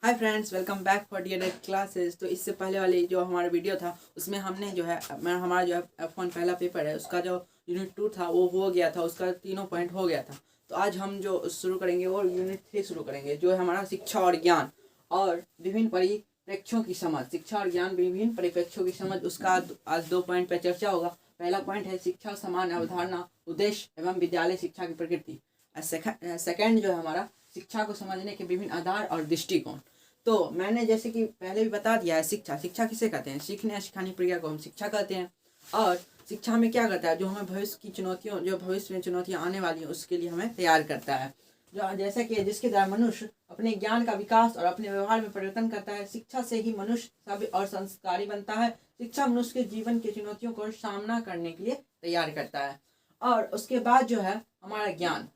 Hi friends, welcome back for DElEd classes. तो इससे पहले वाली जो हमारा वीडियो था उसमें हमने जो है हमारा जो है F1 पहला पेपर है उसका जो यूनिट 2 था वो हो गया था, उसका 3 पॉइंट हो गया था। तो आज हम जो शुरू करेंगे वो यूनिट 3 शुरू करेंगे, जो है हमारा शिक्षा और ज्ञान और विभिन्न परिप्रेक्ष्यों की समझ। शिक्षा और ज्ञान विभिन्न परिप्रेक्ष्यों की समझ, उसका आज 2 पॉइंट पर चर्चा होगा। पहला पॉइंट है शिक्षा समान अवधारणा, उद्देश्य एवं विद्यालय शिक्षा की प्रकृति। सेकंड जो है हमारा शिक्षा को समझने के विभिन्न आधार और दृष्टिकोण। तो मैंने जैसे कि पहले भी बता दिया है, शिक्षा किसे कहते हैं? सीखने या सिखाने की प्रक्रिया को हम शिक्षा कहते हैं। और शिक्षा में क्या करता है? जो हमें भविष्य की चुनौतियों, जो भविष्य में चुनौतियां आने वाली हैं उसके लिए हमें तैयार करता है। जो जैसे कि जिसके द्वारा मनुष्य अपने ज्ञान का विकास और अपने व्यवहार में परिवर्तन करता है। शिक्षा से ही मनुष्य सभ्य और संस्कारी बनता है। शिक्षा मनुष्य के जीवन की चुनौतियों को सामना करने के लिए तैयार करता है। और उसके बाद जो है हमारा ज्ञान।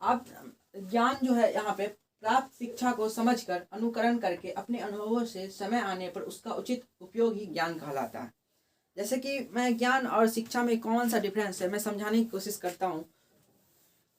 आप ज्ञान जो है यहाँ पे प्राप्त शिक्षा को समझकर अनुकरण करके अपने अनुभवों से समय आने पर उसका उचित उपयोग ही ज्ञान कहलाता है। जैसे कि मैं ज्ञान और शिक्षा में कौन सा डिफरेंस है मैं समझाने की कोशिश करता हूँ।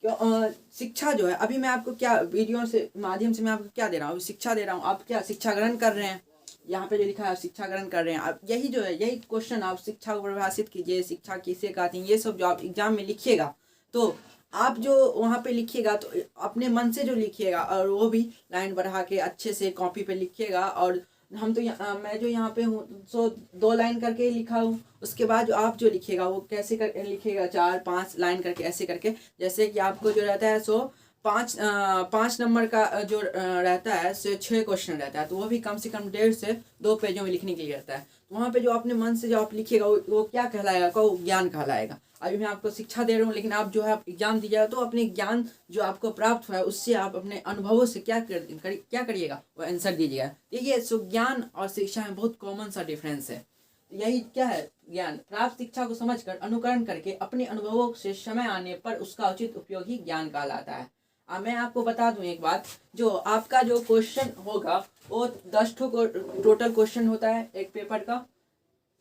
क्यों शिक्षा जो है, अभी मैं आपको क्या वीडियो से माध्यम से मैं आपको क्या दे रहा हूँ? शिक्षा दे रहा हूँ। आप क्या शिक्षा ग्रहण कर रहे हैं? यहाँ पे जो लिखा है शिक्षा ग्रहण कर रहे हैं आप। यही जो है यही क्वेश्चन आप शिक्षा को परिभाषित कीजिए, शिक्षा किसे कहती हैं, ये सब जो आप एग्जाम में लिखिएगा तो आप जो वहाँ पे लिखिएगा तो अपने मन से जो लिखिएगा और वो भी लाइन बढ़ा के अच्छे से कॉपी पे लिखिएगा। और हम तो मैं जो यहाँ पे हूँ सो 2 लाइन करके लिखा हूँ। उसके बाद जो आप जो लिखिएगा वो कैसे कर लिखिएगा, 4-5 लाइन करके ऐसे करके। जैसे कि आपको जो रहता है सो 5 नंबर का जो रहता है सो 6 क्वेश्चन रहता है, तो वो भी कम से कम 1.5 से 2 पेजों में लिखने के लिए रहता है। तो वहाँ पे जो अपने मन से जो आप लिखिएगा वो क्या कहलाएगा? वो ज्ञान कहलाएगा। अभी मैं आपको शिक्षा दे रहा हूँ, लेकिन आप जो है आप एग्जाम दीजिएगा तो अपने ज्ञान जो आपको प्राप्त हुआ है उससे आप अपने अनुभवों से क्या करिएगा, वो आंसर दीजिएगा। देखिए सो ज्ञान और शिक्षा में बहुत कॉमन सा डिफरेंस है। यही क्या है? ज्ञान प्राप्त शिक्षा को समझकर अनुकरण करके अपने अनुभवों से समय आने पर उसका उचित उपयोग ही ज्ञान कहलाता है। मैं आपको बता दूं एक बात, जो आपका जो क्वेश्चन होगा वो 10 टोटल क्वेश्चन होता है एक पेपर का।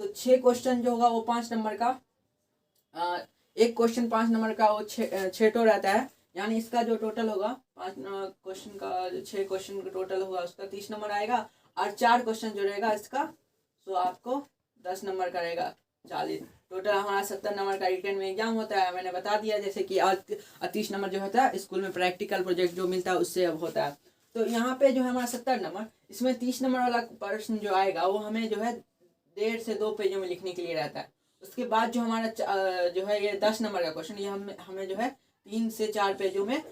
तो 6 क्वेश्चन जो होगा वो 5 नंबर का, एक क्वेश्चन 5 नंबर का, वो 6 रहता है। यानी इसका जो टोटल होगा 5 क्वेश्चन का, 6 क्वेश्चन का टोटल होगा उसका 30 नंबर आएगा। और 4 क्वेश्चन जो रहेगा इसका तो आपको 10 नंबर का रहेगा, 40। टोटल हमारा 70 नंबर का रिटर्न में एग्जाम होता है, मैंने बता दिया। जैसे कि 30 नंबर जो होता है स्कूल में प्रैक्टिकल प्रोजेक्ट जो मिलता है उससे अब होता है। तो यहाँ पे जो है हमारा 70 नंबर, इसमें 30 नंबर वाला प्रश्न जो आएगा वो हमें जो है 1.5 से 2 पेजों में लिखने के लिए रहता है। उसके बाद जो हमारा जो है ये 10 नंबर का क्वेश्चन, ये हमें जो है 3 से 4 पेजों में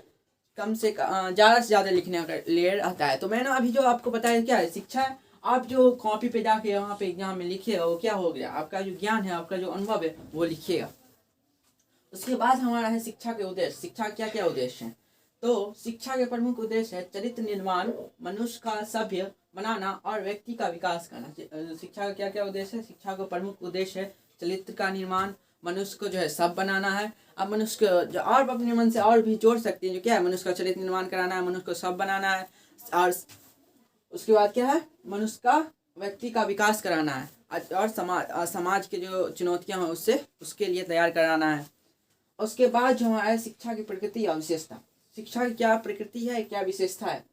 कम से ज़्यादा से ज़्यादा लिखने का लिए रहता है। तो मैंने अभी जो आपको बताया क्या है शिक्षा है। आप जो कॉपी पे जाके वहाँ पे एग्जाम में लिखिएगा वो क्या हो गया, आपका जो ज्ञान है, आपका जो अनुभव है वो लिखिएगा। उसके बाद हमारा है शिक्षा के उद्देश्य। शिक्षा क्या क्या उद्देश्य है? तो शिक्षा के प्रमुख उद्देश्य है चरित्र निर्माण, मनुष्य का सभ्य बनाना और व्यक्ति का विकास करना। शिक्षा का क्या क्या उद्देश्य है? शिक्षा का प्रमुख उद्देश्य है चरित्र का निर्माण, मनुष्य को जो है सब बनाना है। अब मनुष्य को जो और अपने मन से और भी जोड़ सकते हैं, जो क्या है, मनुष्य का चरित्र निर्माण कराना है, मनुष्य को सब बनाना है। और उसके बाद क्या है, मनुष्य का व्यक्ति का विकास कराना है और समाज के जो चुनौतियां हैं उससे उसके लिए तैयार कराना है। उसके बाद जो है शिक्षा की प्रकृति या विशेषता। शिक्षा की क्या प्रकृति है, क्या विशेषता है?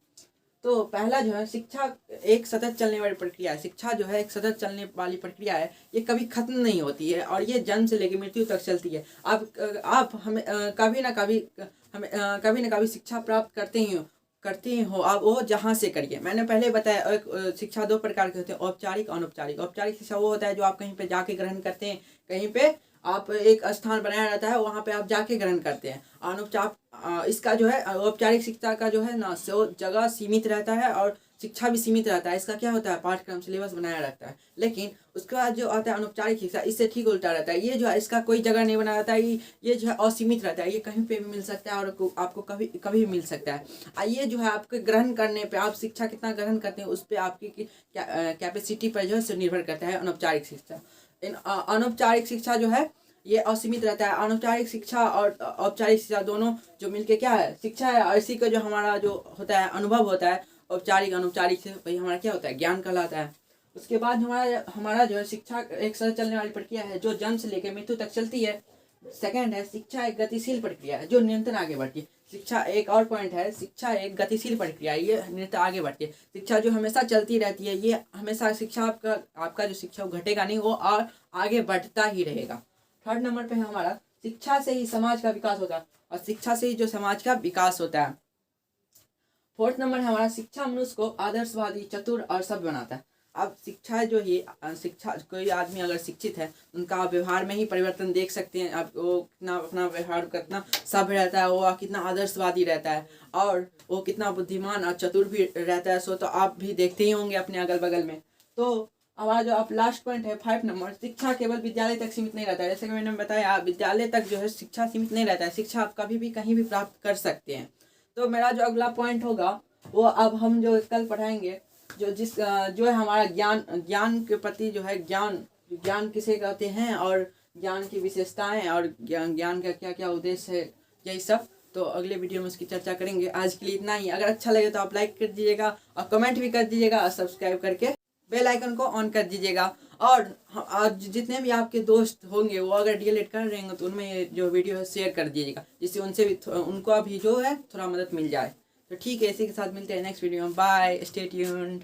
तो पहला जो है शिक्षा एक सतत चलने वाली प्रक्रिया है। शिक्षा जो है एक सतत चलने वाली प्रक्रिया है, ये कभी खत्म नहीं होती है और ये जन्म से लेकर मृत्यु तक चलती है। आप हमें कभी ना कभी शिक्षा प्राप्त करते ही हो आप, वो जहाँ से करिए। मैंने पहले बताया एक शिक्षा 2 प्रकार के होते हैं, औपचारिक अनौपचारिक। औपचारिक शिक्षा वो होता है जो आप कहीं पे जाके ग्रहण करते हैं, कहीं पे आप एक स्थान बनाया रहता है वहाँ पे आप जाके ग्रहण करते हैं। इसका जो है औपचारिक शिक्षा का जो है ना सो जगह सीमित रहता है और शिक्षा भी सीमित रहता है। इसका क्या होता है, पाठ्यक्रम सिलेबस बनाया रहता है। लेकिन उसके बाद जो आता है अनौपचारिक शिक्षा, इससे ठीक उल्टा रहता है। ये जो है इसका कोई जगह नहीं बना रहता है, ये जो है असीमित रहता है, ये कहीं पे भी मिल सकता है और आपको कभी कभी भी मिल सकता है। ये जो है आपके ग्रहण करने पे, आप शिक्षा कितना ग्रहण करते हैं उस पर आपकी कैपेसिटी पर जो है निर्भर करता है अनौपचारिक शिक्षा। अनौपचारिक शिक्षा जो है ये असीमित रहता है। अनौपचारिक शिक्षा और औपचारिक शिक्षा दोनों जो मिलके क्या है शिक्षा है, और इसी का जो हमारा जो होता है अनुभव होता है औपचारिक अनौपचारिक से, वही हमारा क्या होता है, ज्ञान कहलाता है। उसके बाद हमारा जो है शिक्षा एक साथ चलने वाली प्रक्रिया है जो जन्म से लेकर मृत्यु तक चलती है। सेकंड है शिक्षा एक गतिशील प्रक्रिया है जो निरंतर आगे बढ़ती है। शिक्षा एक और पॉइंट है, शिक्षा एक गतिशील प्रक्रिया है, ये निरंतर आगे बढ़ती है। शिक्षा जो हमेशा चलती रहती है, ये हमेशा शिक्षा आपका जो शिक्षा वो घटेगा नहीं, वो और आगे बढ़ता ही रहेगा। थर्ड नंबर पे है हमारा, शिक्षा से ही समाज का विकास होता है और शिक्षा से ही जो समाज का विकास होता है। फोर्थ नंबर है हमारा, शिक्षा मनुष्य को आदर्शवादी, चतुर और सभ्य बनाता है। अब शिक्षा जो ये शिक्षा, कोई आदमी अगर शिक्षित है उनका व्यवहार में ही परिवर्तन देख सकते हैं। अब वो कितना अपना व्यवहार कितना सभ्य रहता है, वो कितना आदर्शवादी रहता है और वो कितना बुद्धिमान और चतुर भी रहता है। सो तो आप भी देखते ही होंगे अपने अगल बगल में। तो हमारा जो अब लास्ट पॉइंट है 5 नंबर, शिक्षा केवल विद्यालय तक सीमित नहीं रहता है। जैसे कि मैंने बताया, विद्यालय तक जो है शिक्षा सीमित नहीं रहता है, शिक्षा आप कभी भी कहीं भी प्राप्त कर सकते हैं। तो मेरा जो अगला पॉइंट होगा वो अब हम जो कल पढ़ाएंगे, जो है हमारा ज्ञान के प्रति जो है, ज्ञान किसे कहते हैं और ज्ञान की विशेषताएं और ज्ञान का क्या क्या उद्देश्य है, यही सब तो अगले वीडियो में उसकी चर्चा करेंगे। आज के लिए इतना ही। अगर अच्छा लगे तो आप लाइक कर दीजिएगा और कमेंट भी कर दीजिएगा और सब्सक्राइब करके बेल आइकन को ऑन कर दीजिएगा। और आज जितने भी आपके दोस्त होंगे वो अगर डीएलएड कर रहे होंगे तो उनमें ये जो वीडियो है शेयर कर दीजिएगा, जिससे उनसे भी उनको भी जो है थोड़ा मदद मिल जाए। तो ठीक है, इसी के साथ मिलते हैं नेक्स्ट वीडियो में। Bye, stay tuned.